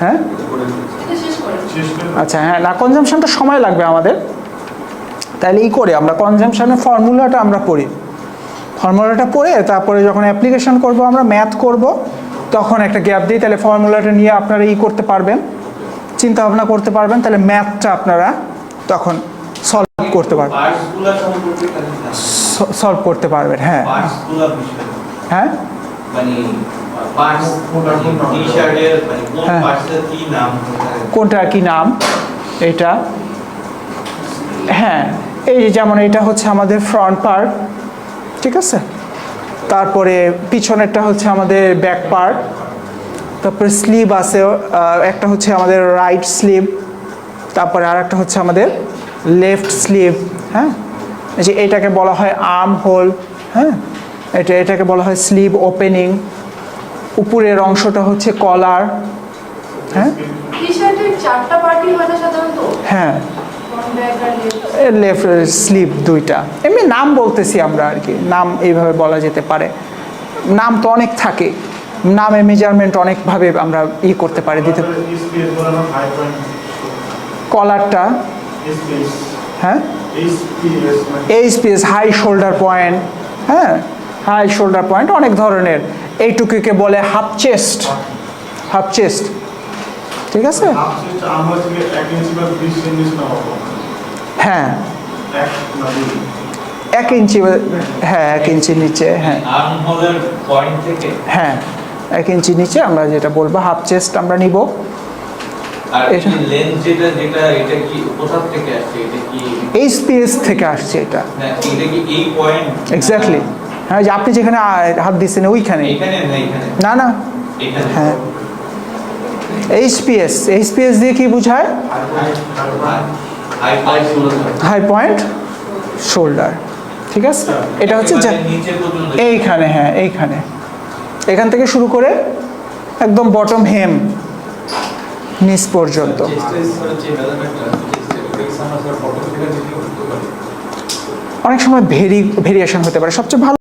হ্যাঁ আচ্ছা, হ্যাঁ না কনজাম্পশনটা সময় লাগবে আমাদের, তাহলে করে আমরা কনজাম্পশনের ফর্মুলাটা আমরা পড়ি, ফর্মুলাটা পড়ে তারপরে যখন অ্যাপ্লিকেশন করব আমরা ম্যাথ করব তখন একটা গ্যাপ দিই, তাহলে ফর্মুলাটা নিয়ে আপনারা করতে পারবেন, চিন্তা ভাবনা করতে পারবেন, তাহলে ম্যাথটা আপনারা তখন সলভ করতে পারবেন, সলভ করতে পারবেন। হ্যাঁ হ্যাঁ কোনটার কি নাম এটা, হ্যাঁ এই যেমন এটা হচ্ছে আমাদের ফ্রন্ট পার্ট, ঠিক আছে, তারপরে পিছনেরটা হচ্ছে আমাদের ব্যাক পার্ট, তারপরে স্লিভ আছে, একটা হচ্ছে আমাদের রাইট স্লিভ, তারপরে আর একটা হচ্ছে আমাদের লেফট স্লিভ। হ্যাঁ এই যে এটাকে বলা হয় আর্ম হোল, হ্যাঁ এটাকে বলা হয় স্লিভ ওপেনিং, উপরের অংশটা হচ্ছে কলার। হ্যাঁ হ্যাঁ লেফট স্লিভ দুইটা, এমনি নাম বলতেছি আমরা আর কি, নাম এইভাবে বলা যেতে পারে, নাম তো অনেক থাকে, নামের মেজারমেন্ট অনেকভাবে আমরা করতে পারি দিতে। কলারটা হ্যাঁ এইচপিএস হাই শোল্ডার পয়েন্ট, হ্যাঁ হাই শোল্ডার পয়েন্ট অনেক ধরনের, এইটুকুকে বলে হাফ চেস্ট, হাফ চেস্ট, ঠিক আছে। হ্যাঁ 1 ইঞ্চি, হ্যাঁ 1 ইঞ্চি নিচে, হ্যাঁ হ্যাঁ 1 ইঞ্চি নিচে আমরা যেটা বলবো হাফ চেস্ট আমরা নিব। এইচপিএস থেকে আসছে এটা, এক্স্যাক্টলি, হ্যাঁ যে আপনি যেখানে হাত দিচ্ছেন ওইখানে, না না হ্যাঁ এইচপিএস, এইচপিএস দিয়ে কি বোঝায়, হাই পয়েন্ট শোল্ডার, ঠিক আছে। এটা হচ্ছে এইখানে, হ্যাঁ এইখানে, এখান থেকে শুরু করে একদম বটম হেম নিচ পর্যন্ত। অনেক সময় ভেরিয়েশন হতে পারে, সবচেয়ে ভালো